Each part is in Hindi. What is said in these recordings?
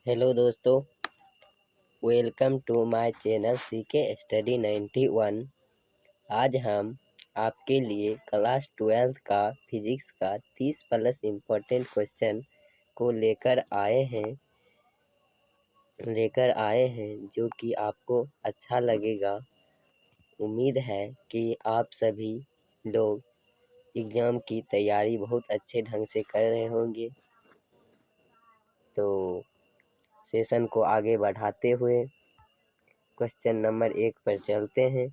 हेलो दोस्तों, welcome to my channel CK study 91। आज हम आपके लिए क्लास 12 का फिजिक्स का 30 प्लस इम्पोर्टेंट क्वेश्चन को लेकर आए हैं जो कि आपको अच्छा लगेगा। उम्मीद है कि आप सभी लोग एग्ज़ाम की तैयारी बहुत अच्छे ढंग से कर रहे होंगे। तो सेशन को आगे बढ़ाते हुए क्वेश्चन नंबर 1 पर चलते हैं।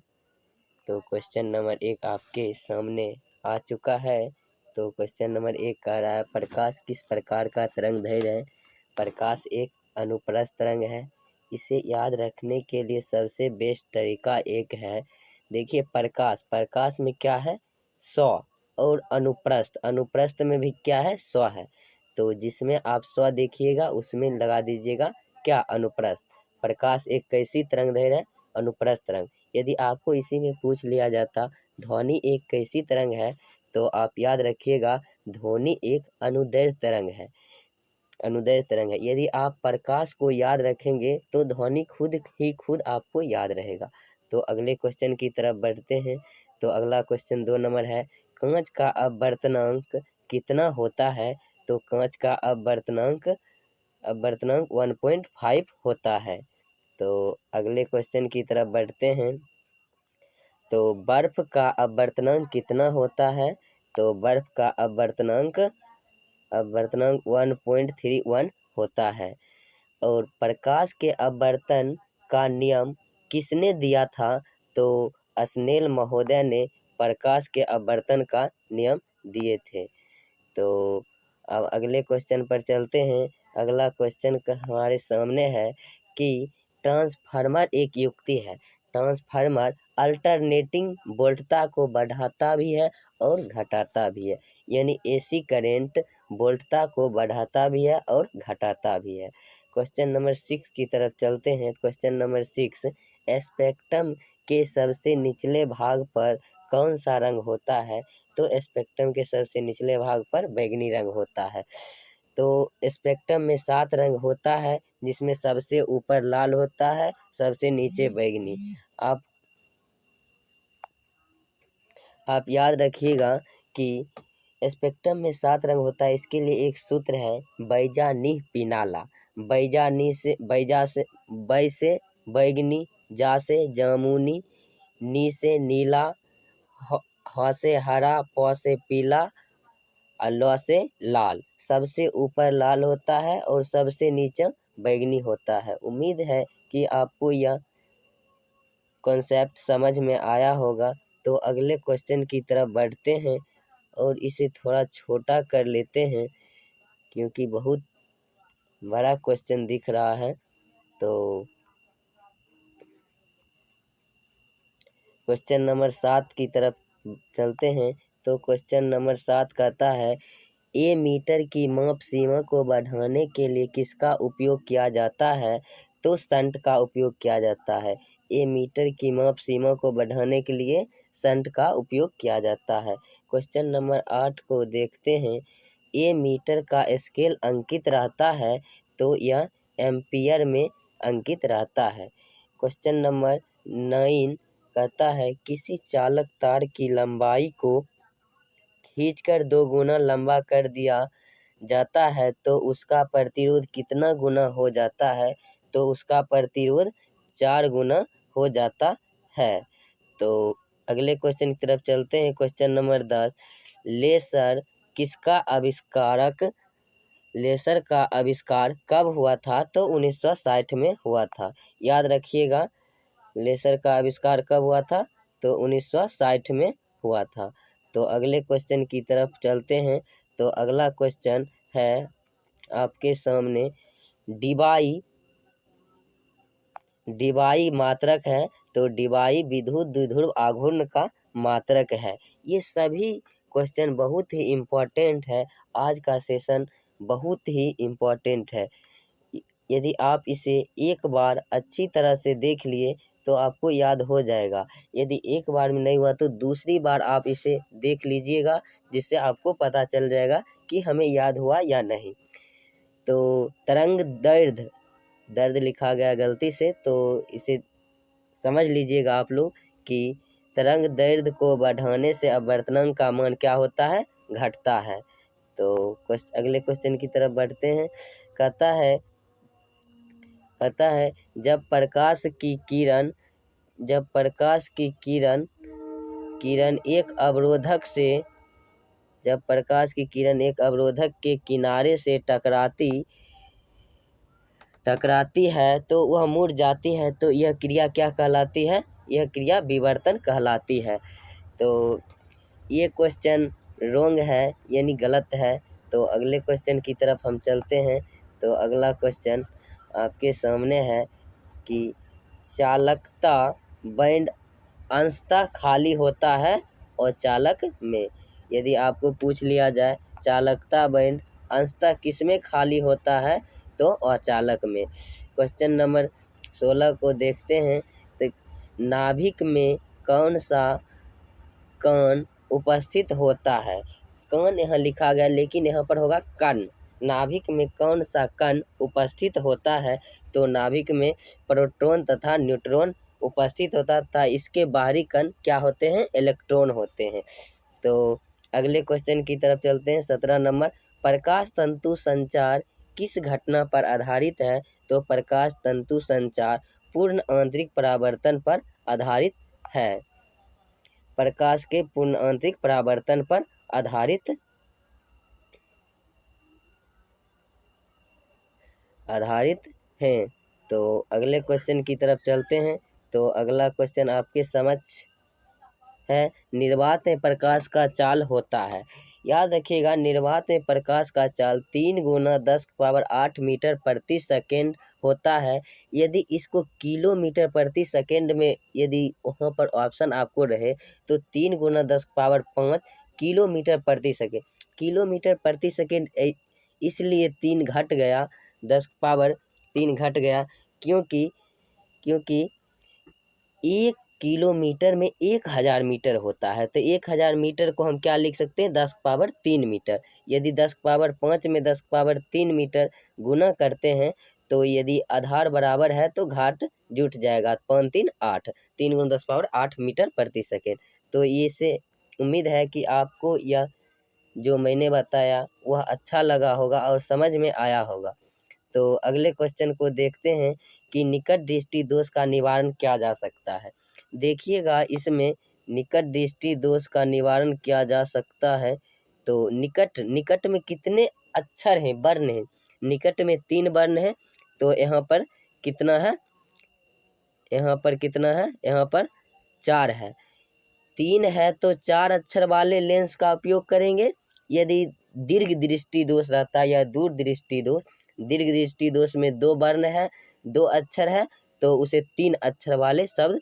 तो क्वेश्चन नंबर 1 आपके सामने आ चुका है। तो क्वेश्चन नंबर 1 कह रहा है, प्रकाश किस प्रकार का तरंगदैर्घ्य है? प्रकाश एक अनुप्रस्थ तरंग है। इसे याद रखने के लिए सबसे बेस्ट तरीका एक है। देखिए, प्रकाश में क्या है? 100। और अनुप्रस्थ में भी क्या है? 100 है। तो जिसमें आप 100 देखिएगा उसमें लगा दीजिएगा क्या? अनुप्रस्थ। प्रकाश एक कैसी तरंगदैर्घ्य है? अनुप्रस्थ तरंग। यदि आपको इसी में पूछ लिया जाता ध्वनि एक कैसी तरंग है, तो आप याद रखिएगा ध्वनि एक अनुदैर्घ्य तरंग है। अनुदैर्घ्य तरंग है। यदि आप प्रकाश को याद रखेंगे तो ध्वनि खुद आपको याद रहेगा। तो अगले क्वेश्चन की तरफ बढ़ते हैं। तो अगला क्वेश्चन 2 नंबर है, कांच का अपवर्तनांक कितना होता है? तो कांच का अपवर्तनांक 1.5 होता है। तो अगले क्वेश्चन की तरफ बढ़ते हैं। तो बर्फ का अपवर्तनांक कितना होता है? तो बर्फ का अपवर्तनांक 1.31 होता है। और प्रकाश के अपवर्तन का नियम किसने दिया था? तो स्नेल महोदय ने प्रकाश के अपवर्तन का नियम दिए थे। तो अब अगले क्वेश्चन पर चलते हैं। अगला क्वेश्चन हमारे सामने है कि ट्रांसफार्मर एक युक्ति है। ट्रांसफार्मर अल्टरनेटिंग वोल्टता को बढ़ाता भी है और घटाता भी है। यानी एसी करंट वोल्टता को बढ़ाता भी है और घटाता भी है। क्वेश्चन नंबर 6 की तरफ चलते हैं। क्वेश्चन नंबर 6, स्पेक्ट्रम के सबसे निचले भाग पर कौन सा रंग होता है? तो स्पेक्ट्रम के सबसे निचले भाग पर बैंगनी रंग होता है। तो स्पेक्ट्रम में 7 रंग होता है, जिसमें सबसे ऊपर लाल होता है, सबसे नीचे बैंगनी। आप याद रखिएगा कि स्पेक्ट्रम में 7 रंग होता है। इसके लिए एक सूत्र है, बैजा नीह पिनाला। बै से बैंगनी, जा से जामुनी, नी से नीला, ह से हरा, प से पीला, और ल से लाल। सबसे ऊपर लाल होता है और सबसे नीचे बैंगनी होता है। उम्मीद है कि आपको यह कॉन्सेप्ट समझ में आया होगा। तो अगले क्वेश्चन की तरफ बढ़ते हैं और इसे थोड़ा छोटा कर लेते हैं क्योंकि बहुत बड़ा क्वेश्चन दिख रहा है। तो क्वेश्चन नंबर 7 की तरफ चलते हैं। तो क्वेश्चन नंबर 7 कहता है, ए मीटर की माप सीमा को बढ़ाने के लिए किसका उपयोग किया जाता है? तो शंट का उपयोग किया जाता है। ए मीटर की माप सीमा को बढ़ाने के लिए शंट का उपयोग किया जाता है। क्वेश्चन नंबर 8 को देखते हैं। ए मीटर का स्केल अंकित रहता है, तो यह एम्पियर में अंकित रहता है। क्वेश्चन नंबर 9 कहता है, किसी चालक तार की लंबाई को खींचकर 2 गुना लंबा कर दिया जाता है तो उसका प्रतिरोध कितना गुना हो जाता है? तो उसका प्रतिरोध 4 गुना हो जाता है। तो अगले क्वेश्चन की तरफ चलते हैं। क्वेश्चन नंबर 10, लेसर किसका आविष्कारक लेसर का आविष्कार कब हुआ था? तो 1960 में हुआ था। याद रखिएगा लेसर का आविष्कार कब हुआ था? तो 1960 में हुआ था। तो अगले क्वेश्चन की तरफ चलते हैं। तो अगला क्वेश्चन है आपके सामने, डिबाई मात्रक है। तो डिबाई विद्युत द्विध्रुव आघूर्ण का मात्रक है। ये सभी क्वेश्चन बहुत ही इम्पोर्टेंट है। आज का सेशन बहुत ही इम्पोर्टेंट है। यदि आप इसे एक बार अच्छी तरह से देख लिए तो आपको याद हो जाएगा। यदि एक बार में नहीं हुआ तो दूसरी बार आप इसे देख लीजिएगा, जिससे आपको पता चल जाएगा कि हमें याद हुआ या नहीं। तो तरंग दैर्ध्य दर्द लिखा गया गलती से, तो इसे समझ लीजिएगा आप लोग कि तरंग दैर्ध्य को बढ़ाने से अपवर्तनांक का मान क्या होता है, घटता है। तो अगले क्वेश्चन की तरफ बढ़ते हैं। कहता है जब प्रकाश की किरण एक अवरोधक से जब प्रकाश की किरण एक अवरोधक के किनारे से टकराती है तो वह मुड़ जाती है, तो यह क्रिया क्या कहलाती है, यह क्रिया विवर्तन कहलाती है। तो ये क्वेश्चन रॉन्ग है, यानी गलत है। तो अगले क्वेश्चन की तरफ हम चलते हैं। तो अगला क्वेश्चन आपके सामने है कि चालकता बैंड अंशतः खाली होता है और चालक में। यदि आपको पूछ लिया जाए चालकता बैंड अंशतः किसमें खाली होता है, तो अचालक में। क्वेश्चन नंबर 16 को देखते हैं। तो नाभिक में कौन सा कण उपस्थित होता है। कण यहाँ लिखा गया, लेकिन यहाँ पर होगा कण। नाभिक में कौन सा कण उपस्थित होता है, तो नाभिक में प्रोटॉन तथा न्यूट्रॉन उपस्थित होता था। इसके बाहरी कण क्या होते हैं, इलेक्ट्रॉन होते हैं। तो अगले क्वेश्चन की तरफ चलते हैं। 17 नंबर, प्रकाश तंतु संचार किस घटना पर आधारित है, तो प्रकाश तंतु संचार पूर्ण आंतरिक परावर्तन पर आधारित है। प्रकाश के पूर्ण आंतरिक परावर्तन पर आधारित हैं। तो अगले क्वेश्चन की तरफ चलते हैं। तो अगला क्वेश्चन आपके समक्ष है, निर्वात में प्रकाश का चाल होता है। याद रखिएगा, निर्वात में प्रकाश का चाल 3 × 10⁸ मीटर प्रति सेकेंड होता है। यदि इसको किलोमीटर प्रति सेकेंड में यदि वहाँ पर ऑप्शन आपको रहे, तो 3 × 10⁵ किलोमीटर प्रति सेकेंड। किलोमीटर प्रति सेकेंड इसलिए 3 घट गया, 10⁻³ घट गया, क्योंकि 1 किलोमीटर में 1000 मीटर होता है। तो 1000 मीटर को हम क्या लिख सकते हैं, 10⁻³ मीटर। यदि 10⁻5 में 10⁻³ मीटर गुना करते हैं, तो यदि आधार बराबर है तो घात जुट जाएगा, 5 3 8, 3 × 10⁸ मीटर प्रति सेकेंड। तो ये से उम्मीद है कि आपको यह जो मैंने बताया वह अच्छा लगा होगा और समझ में आया होगा। तो अगले क्वेश्चन को देखते हैं कि निकट दृष्टि दोष का निवारण किया जा सकता है। देखिएगा, इसमें निकट दृष्टि दोष का निवारण किया जा सकता है। तो निकट में कितने अक्षर हैं, वर्ण हैं। निकट में 3 वर्ण हैं, तो यहाँ पर कितना है, यहाँ पर 4 है। 3 है तो 4 अक्षर वाले लेंस का उपयोग करेंगे। यदि दीर्घ दृष्टि दोष रहता है या दूर दृष्टि दोष, दीर्घ दृष्टि दोष में 2 वर्ण है, 2 अक्षर है, तो उसे 3 अक्षर वाले शब्द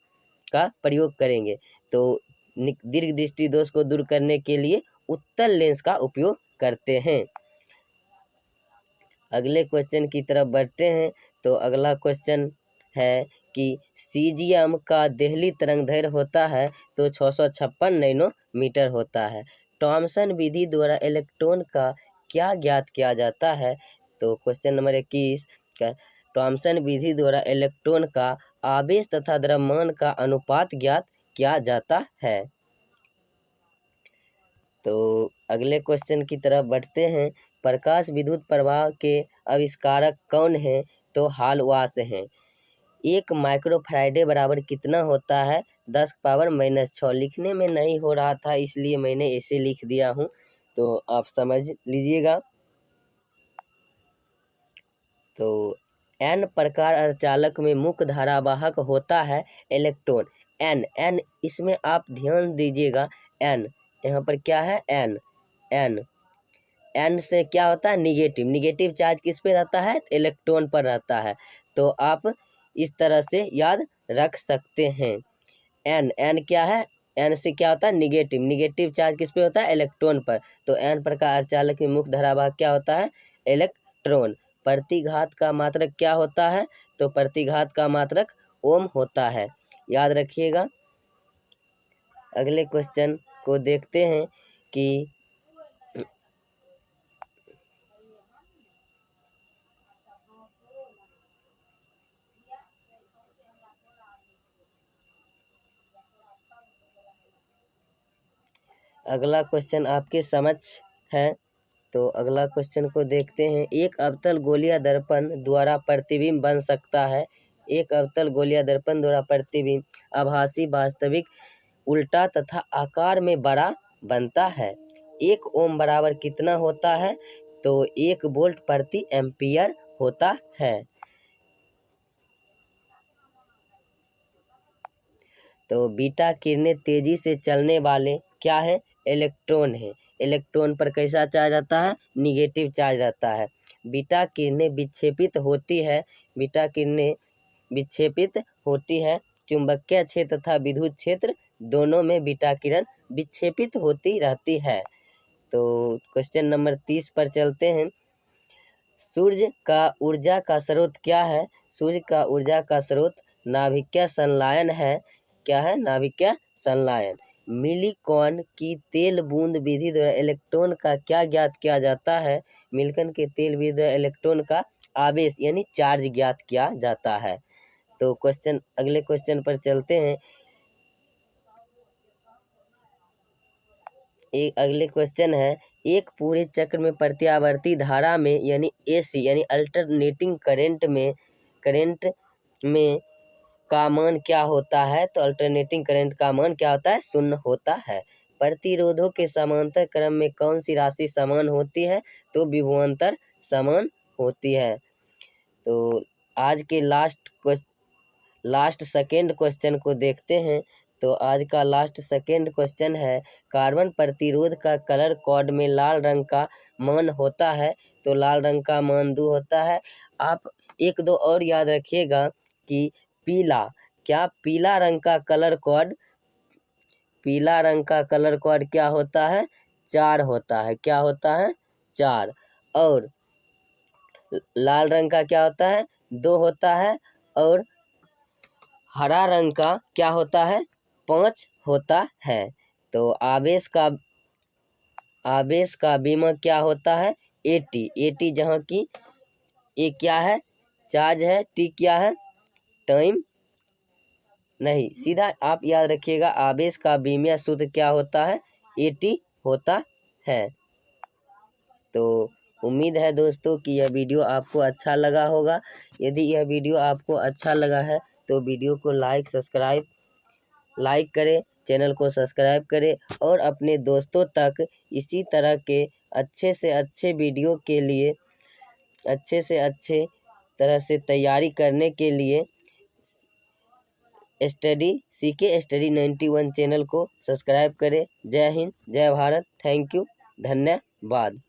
का प्रयोग करेंगे। तो दीर्घ दृष्टि दोष को दूर करने के लिए उत्तल लेंस का उपयोग करते हैं। अगले क्वेश्चन की तरफ बढ़ते हैं। तो अगला क्वेश्चन है कि सीजियम का देहली तरंगदैर्घ्य होता है, तो 656 नैनोमीटर होता है। थॉमसन विधि द्वारा इलेक्ट्रॉन का क्या ज्ञात किया जाता है, तो क्वेश्चन नंबर 21 का थॉमसन विधि द्वारा इलेक्ट्रॉन का आवेश तथा द्रव्यमान का अनुपात ज्ञात किया जाता है। तो अगले क्वेश्चन की तरफ बढ़ते हैं। प्रकाश विद्युत प्रवाह के आविष्कारक कौन हैं, तो हालवास हैं। 1 माइक्रोफैराडे बराबर कितना होता है, 10⁻⁻6। लिखने में नहीं हो रहा था, इसलिए मैंने ऐसे लिख दिया हूँ, तो आप समझ लीजिएगा। तो N प्रकार अर्धचालक में मुख्य धारावाहक होता है इलेक्ट्रॉन। N इसमें आप ध्यान दीजिएगा, N यहाँ पर क्या है, N से क्या होता है, निगेटिव चार्ज किस पे रहता है, इलेक्ट्रॉन पर रहता है। तो आप इस तरह से याद रख सकते हैं। N क्या है, N से क्या होता है, निगेटिव चार्ज किस पे होता है, इलेक्ट्रॉन पर। तो N प्रकार अर्धचालक में मुख्य धारावाहक क्या होता है, इलेक्ट्रॉन। प्रतिघात का मात्रक क्या होता है, तो प्रतिघात का मात्रक ओम होता है, याद रखिएगा। अगले क्वेश्चन को देखते हैं कि अगला क्वेश्चन आपके समक्ष है, तो अगला क्वेश्चन को देखते हैं। एक अवतल गोलीय दर्पण द्वारा प्रतिबिंब बन सकता है। एक अवतल गोलीय दर्पण द्वारा प्रतिबिंब आभासी, वास्तविक, उल्टा तथा आकार में बड़ा बनता है। 1 ओम बराबर कितना होता है? तो 1 वोल्ट प्रति एम्पियर होता है। तो बीटा किरणें तेजी से चलने वाले क्या है? इलेक्ट्रॉन है। इलेक्ट्रॉन पर कैसा चार्ज आता है? निगेटिव चार्ज रहता है। बीटा किरणें विक्षेपित होती है। बीटा किरणें विक्षेपित होती है। चुंबकीय क्षेत्र तथा विद्युत क्षेत्र दोनों में बीटा किरण विक्षेपित होती रहती है। तो क्वेश्चन नंबर 30 पर चलते हैं। सूर्य का ऊर्जा का स्रोत क्या है? सूर्य का ऊर्जा का स्रोत नाभिकीय संलयन है। क्या है? नाभिकीय संलयन। मिलिकॉन की तेल बूंद विधि द्वारा इलेक्ट्रॉन का क्या ज्ञात किया जाता है? मिलिकॉन के तेल विधि द्वारा इलेक्ट्रॉन का आवेश यानी चार्ज ज्ञात किया जाता है। तो अगले क्वेश्चन पर चलते हैं। अगले क्वेश्चन है, एक पूरे चक्र में प्रत्यावर्ती धारा में यानी AC यानी अल्टरनेटिंग करंट में का मान क्या होता है? तो अल्टरनेटिंग करंट का मान क्या होता है? 0 होता है। प्रतिरोधों के समांतर क्रम में कौन सी राशि समान होती है? तो विभवांतर समान होती है। तो आज के लास्ट सेकेंड क्वेश्चन को देखते हैं। तो आज का लास्ट सेकेंड क्वेश्चन है, कार्बन प्रतिरोध का कलर कोड में लाल रंग का मान होता है। तो लाल रंग का मान 2 होता है। आप 1-2 और याद रखिएगा कि पीला रंग का कलर कोड क्या होता है? 4 होता है। क्या होता है? 4। और लाल रंग का क्या होता है? 2 होता है। और हरा रंग का क्या होता है? 5 होता है। तो आवेश का बीमक क्या होता है? AT जहाँ की ए क्या है? चार्ज है, T क्या है? टाइम नहीं, सीधा आप याद रखिएगा आवेश का विमीय सूत्र क्या होता है? AT होता है। तो उम्मीद है दोस्तों कि यह वीडियो आपको अच्छा लगा होगा। यदि यह वीडियो आपको अच्छा लगा है तो वीडियो को लाइक करें, चैनल को सब्सक्राइब करें और अपने दोस्तों तक इसी तरह के अच्छे से अच्छे वीडियो के लिए अच्छे से अच्छे तरह से तैयारी करने के लिए CK स्टडी 91 चैनल को सब्सक्राइब करें। जय हिंद, जय भारत, थैंक यू, धन्यवाद।